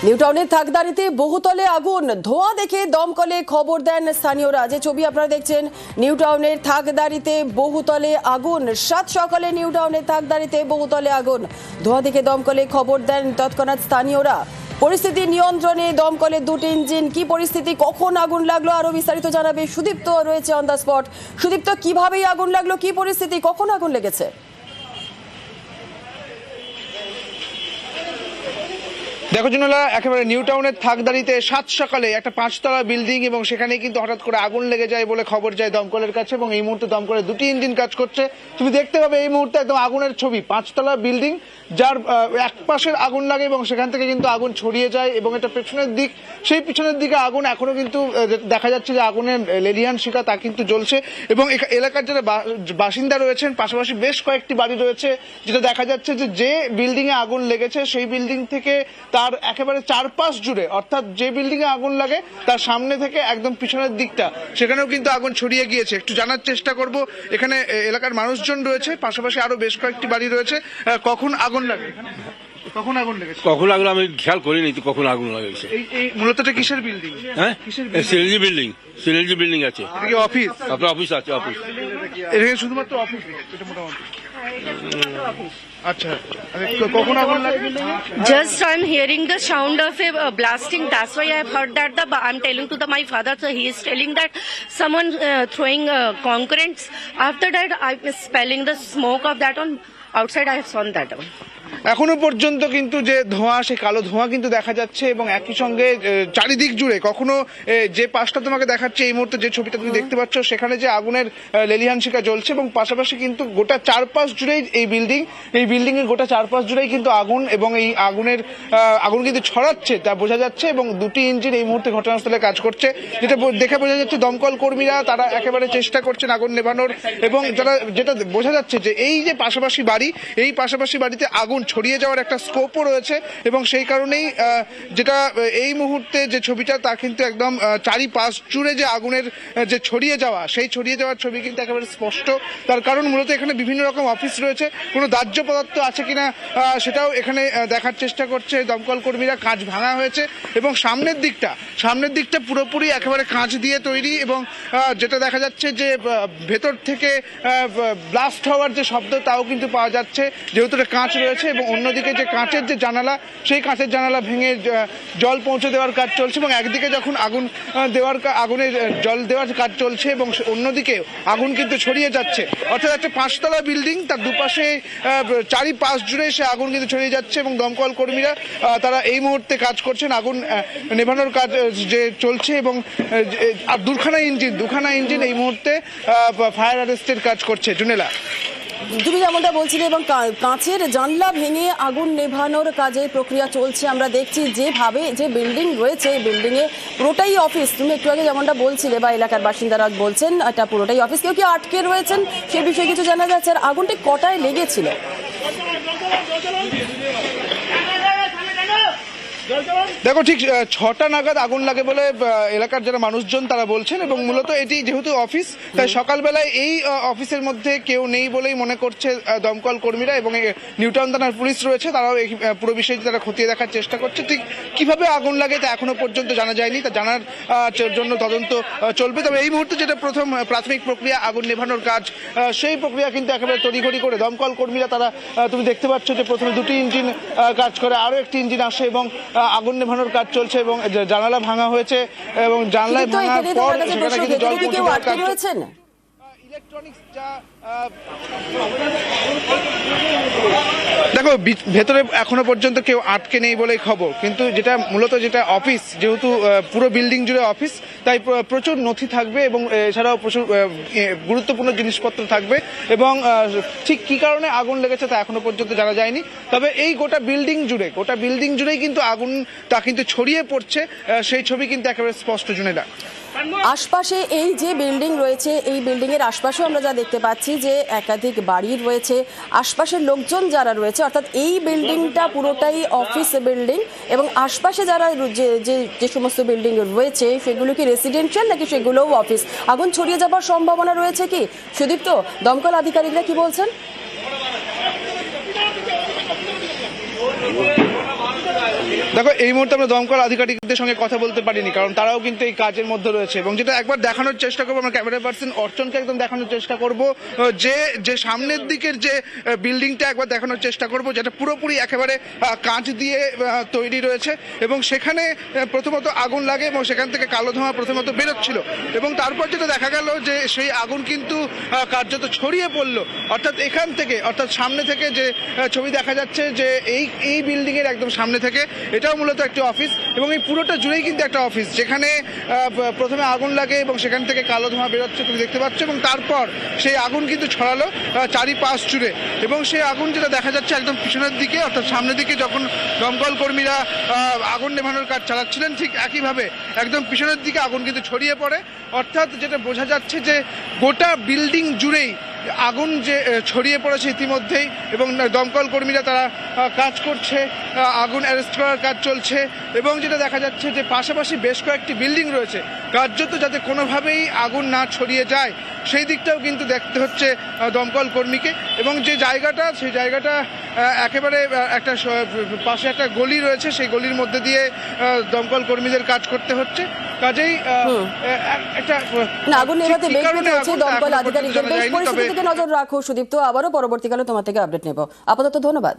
নিউটাউনের থাকদারিতে বহুতলে আগুন, ধোঁয়া দেখে দমকলে খবর দেন স্থানীয়রা। যে ছবি আপনারা দেখছেন, নিউটাউনের থাকদারিতে বহুতলে আগুন। সাত সকালে নিউটাউনের থাকদারিতে বহুতলে আগুন, ধোঁয়া দেখে দমকলে খবর দেন তৎক্ষণাৎ স্থানীয়রা। পরিস্থিতি নিয়ন্ত্রণে দমকলের দুটি ইঞ্জিন। কি পরিস্থিতি, কখন আগুন লাগলো, আরো বিস্তারিত জানাবে সুদীপ্ত রয়েছে অন দ্য স্পট। সুদীপ্ত, কিভাবে আগুন লাগলো, কি পরিস্থিতি, কখন আগুন লেগেছে? দেখো জুনেলা, একেবারে নিউটাউনের থাকদারিতে সাত সকালে একটা 5 তলা বিল্ডিং এবং সেখানে কিন্তু হঠাৎ করে আগুন লেগে যায় বলে খবর যায় দমকলের কাছে এবং এই মুহূর্তে দমকলের দুটি ইঞ্জিন কাজ করছে। তুমি দেখতে পাবে এই মুহূর্তে একদম আগুনের ছবি, 5 তলা বিল্ডিং যার এক পাশের আগুন লাগে এবং সেখান থেকে কিন্তু আগুন ছড়িয়ে যায় এবং এটা পেছনের দিক, সেই পিছনের দিকে আগুন এখনো কিন্তু দেখা যাচ্ছে যে আগুনের লেলিহান শিখা তা কিন্তু জ্বলছে এবং এলাকার যারা বাসিন্দা রয়েছেন, পাশাপাশি বেশ কয়েকটি বাড়ি রয়েছে, যেটা দেখা যাচ্ছে যে বিল্ডিং এ আগুন লেগেছে সেই বিল্ডিং থেকে তার একেবারে চারপাশ জুড়ে, অর্থাৎ যে বিল্ডিং এ আগুন লাগে তার সামনে থেকে একদম পিছনের দিকটা সেখানেও কিন্তু আগুন ছড়িয়ে গিয়েছে। একটু জানার চেষ্টা করব, এখানে এলাকার মানুষজন রয়েছে, পাশাপাশি আরো বেশ কয়েকটি বাড়ি রয়েছে। কখন আগুন লাগে, কখন আগুন লেগেছে? কখন আগুন আমি খেয়াল করিনি তো কখন আগুন লেগেছে। এই মূলত এটা কিসের বিল্ডিং? হ্যাঁ, সিএলজি বিল্ডিং, সিএলজি বিল্ডিং আছে। এটা কি অফিস? আপনার অফিস আছে? অফিস এখানে শুধুমাত্র অফিস, এটা মোটামুটি আচ্ছা। কখন আগুন লাগে? Just I'm hearing the sound of a blasting. That's why I've heard that. I'm telling to my father, so he is telling that someone throwing concretes. After that, I'm smelling the smoke of that one. Outside, I have saw that one. এখনো পর্যন্ত কিন্তু যে ধোঁয়া, সে কালো ধোঁয়া কিন্তু দেখা যাচ্ছে এবং একই সঙ্গে চারিদিক জুড়ে কখনো যে পাশটা তোমাকে দেখাচ্ছে এই মুহূর্তে, যে ছবিটা তুমি দেখতে পাচ্ছ, সেখানে যে আগুনের লেলিহান শিখা জ্বলছে এবং পাশাপাশি কিন্তু গোটা চারপাশ জুড়েই এই বিল্ডিং এর গোটা চারপাশ জুড়েই কিন্তু আগুন এবং এই আগুন কিন্তু ছড়াচ্ছে তা বোঝা যাচ্ছে এবং দুটি ইঞ্জিন এই মুহূর্তে ঘটনাস্থলে কাজ করছে, যেটা দেখে বোঝা যাচ্ছে দমকল কর্মীরা তারা একেবারে চেষ্টা করছেন আগুন নেভানোর এবং যেটা বোঝা যাচ্ছে যে এই যে পাশাপাশি বাড়ি, এই পাশাপাশি বাড়িতে আগুন ছড়িয়ে যাওয়ার একটা স্কোপও রয়েছে এবং সেই কারণেই যেটা এই মুহূর্তে যে ছবিটা তা কিন্তু একদম চারিপাশ জুড়ে যে আগুনের যে ছড়িয়ে যাওয়া, সেই ছড়িয়ে যাওয়ার ছবি কিন্তু একেবারে স্পষ্ট। তার কারণ মূলত এখানে বিভিন্ন রকম অফিস রয়েছে, কোনো দাহ্য পদার্থ আছে কিনা সেটাও এখানে দেখার চেষ্টা করছে দমকল কর্মীরা। কাঁচ ভাঙা হয়েছে এবং সামনের দিকটা পুরোপুরি একেবারে কাঁচ দিয়ে তৈরি এবং যেটা দেখা যাচ্ছে যে ভেতর থেকে ব্লাস্ট হওয়ার যে শব্দ তাও কিন্তু পাওয়া যাচ্ছে, যেহেতু কাঁচ রয়েছে এবং অন্যদিকে যে কাঁচের যে জানালা, সেই কাঁচের জানালা ভেঙে জল পৌঁছে দেওয়ার কাজ চলছে এবং একদিকে যখন আগুনের জল দেওয়ার কাজ চলছে এবং অন্যদিকে আগুন কিন্তু ছড়িয়ে যাচ্ছে। অর্থাৎ একটা 5 তলা বিল্ডিং, তার দুপাশে চারিপাশ জুড়ে সে আগুন কিন্তু ছড়িয়ে যাচ্ছে এবং দমকল কর্মীরা তারা এই মুহূর্তে কাজ করছেন, আগুন নেভানোর কাজ যে চলছে এবং দুখানা ইঞ্জিন এই মুহূর্তে ফায়ার অ্যারেস্টের কাজ করছে। জুনেলা, তুমি যেমনটা বলছিলে এবং কাঁচের জানলা ভেঙে আগুন নেভানোর কাজে প্রক্রিয়া চলছে। আমরা দেখছি যেভাবে যে বিল্ডিং রয়েছে, এই বিল্ডিং এ পুরোটাই অফিস। তুমি একটু আগে যেমনটা বলছিলে বা এলাকার বাসিন্দারা বলছেন এটা পুরোটাই অফিস, কেউ কি আটকে রয়েছেন সে বিষয়ে কিছু জানা যাচ্ছে? আর আগুনটি কটায় লেগেছিল? দেখো, ঠিক 6টা নাগাদ আগুন লাগে বলে এলাকার যারা মানুষজন তারা বলছেন এবং মূলত এটি যেহেতু অফিস, তাই সকালবেলায় এই অফিসের মধ্যে কেউ নেই বলেই মনে করছে দমকল কর্মীরা এবং নিউটাউন থানার পুলিশ রয়েছে, তারাও এই পুরো বিষয়টি তারা খতিয়ে দেখার চেষ্টা করছে। ঠিক কিভাবে আগুন লাগে তা এখনো পর্যন্ত জানা যায়নি, তা জানার জন্য তদন্ত চলবে। তবে এই মুহূর্তে যেটা প্রাথমিক প্রক্রিয়া আগুন নেভানোর কাজ, সেই প্রক্রিয়া কিন্তু একেবারে তড়িঘড়ি করে দমকল কর্মীরা তারা, তুমি দেখতে পাচ্ছ যে প্রথমে দুটি ইঞ্জিন কাজ করে, আরো একটি ইঞ্জিন আসে এবং আগুন নেভানোর কাজ চলছে এবং জানালা ভাঙা হয়েছে এবং জানলায় ভাঙার পর সেখানে কিন্তু জল পৌঁছে দেওয়ার কাজ চলছে। ইলেকট্রনিক্স যা দেখো, ভেতরে এখনো পর্যন্ত কেউ আটকে নেই বলেই খবর, কিন্তু যেটা অফিস, যেহেতু পুরো বিল্ডিং জুড়ে অফিস, তাই প্রচুর নথি থাকবে এবং এছাড়াও প্রচুর গুরুত্বপূর্ণ জিনিসপত্র থাকবে এবং ঠিক কি কারণে আগুন লেগেছে তা এখনো পর্যন্ত জানা যায়নি। তবে এই গোটা বিল্ডিং জুড়েই কিন্তু আগুন তা কিন্তু ছড়িয়ে পড়ছে, সেই ছবি কিন্তু একেবারে স্পষ্ট। জুনেলা, আশপাশে এই যে বিল্ডিং রয়েছে, এই বিল্ডিং এর আশপাশেও আমরা যা দেখতে পাচ্ছি যে একাধিক বাড়ি রয়েছে, আশপাশের লোকজন যারা রয়েছে, অর্থাৎ এই বিল্ডিংটা পুরোটাই অফিস বিল্ডিং এবং আশপাশে যারা যে সমস্ত বিল্ডিং রয়েছে সেগুলো কি রেসিডেন্সিয়াল নাকি সেগুলোও অফিস? আগুন ছড়িয়ে যাবার সম্ভাবনা রয়েছে কি? সুদীপ্ত, দমকল আধিকারিকরা কি বলছেন? দেখো, এই মুহূর্তে আমরা দমকল আধিকারিকদের সঙ্গে কথা বলতে পারিনি, কারণ তারাও কিন্তু এই কাজের মধ্যে রয়েছে। এবং যেটা একবার দেখানোর চেষ্টা করবো, আমরা ক্যামেরা পার্সন অর্চনকে একদম দেখানোর চেষ্টা করব যে যে সামনের দিকের যে বিল্ডিংটা একবার দেখানোর চেষ্টা করব, যেটা পুরোপুরি একেবারে কাঁচ দিয়ে তৈরি রয়েছে। এবং সেখানে প্রথমত আগুন লাগে এবং সেখান থেকে কালো ধোঁয়া প্রথমত বেরোচ্ছিল, এবং তারপর যেটা দেখা গেল যে সেই আগুন কিন্তু কার্যত ছড়িয়ে পড়লো। অর্থাৎ এখান থেকে, অর্থাৎ সামনে থেকে যে ছবি দেখা যাচ্ছে যে এই বিল্ডিং এর একদম সামনে থেকে, এটাও মূলত একটি অফিস এবং এই পুরোটা জুড়েই কিন্তু একটা অফিস, যেখানে প্রথমে আগুন লাগে এবং সেখান থেকে কালো ধোঁয়া বেরোচ্ছে তুমি দেখতে পাচ্ছ। এবং তারপর সেই আগুন কিন্তু ছড়ালো চারিপাশ জুড়ে, এবং সেই আগুন যেটা দেখা যাচ্ছে একদম পিছনের দিকে, অর্থাৎ সামনের দিকে যখন দমকল কর্মীরা আগুন নেভানোর কাজ চালাচ্ছিলেন, ঠিক একইভাবে একদম পিছনের দিকে আগুন কিন্তু ছড়িয়ে পড়ে। অর্থাৎ যেটা বোঝা যাচ্ছে যে গোটা বিল্ডিং জুড়েই আগুন যে ছড়িয়ে পড়েছে ইতিমধ্যেই, এবং দমকল কর্মীরা তারা কাজ করছে, আগুন অ্যারেস্ট করার কাজ চলছে। এবং যেটা দেখা যাচ্ছে যে পাশাপাশি বেশ কয়েকটি বিল্ডিং রয়েছে, কার্যত যাতে কোনোভাবেই আগুন না ছড়িয়ে যায় সেই দিকটাও কিন্তু দেখতে হচ্ছে দমকল কর্মীকে। এবং যে জায়গাটা, সেই জায়গাটা একেবারে একটা পাশে একটা গলি রয়েছে, সেই গলির মধ্যে দিয়ে দমকল কর্মীদের কাজ করতে হচ্ছে। কাজেই একটা আগুন নেভাতে বেগ পেতে হচ্ছে দমকল এখনো পর্যন্ত আধিকারিকদের। জানা বেশ যায়নি, পরিস্থিতির তবে দিকে নজর রাখো সুদীপ্ত, আবারও পরবর্তীকালে তোমার থেকে আপডেট নেব। আপাতত ধন্যবাদ।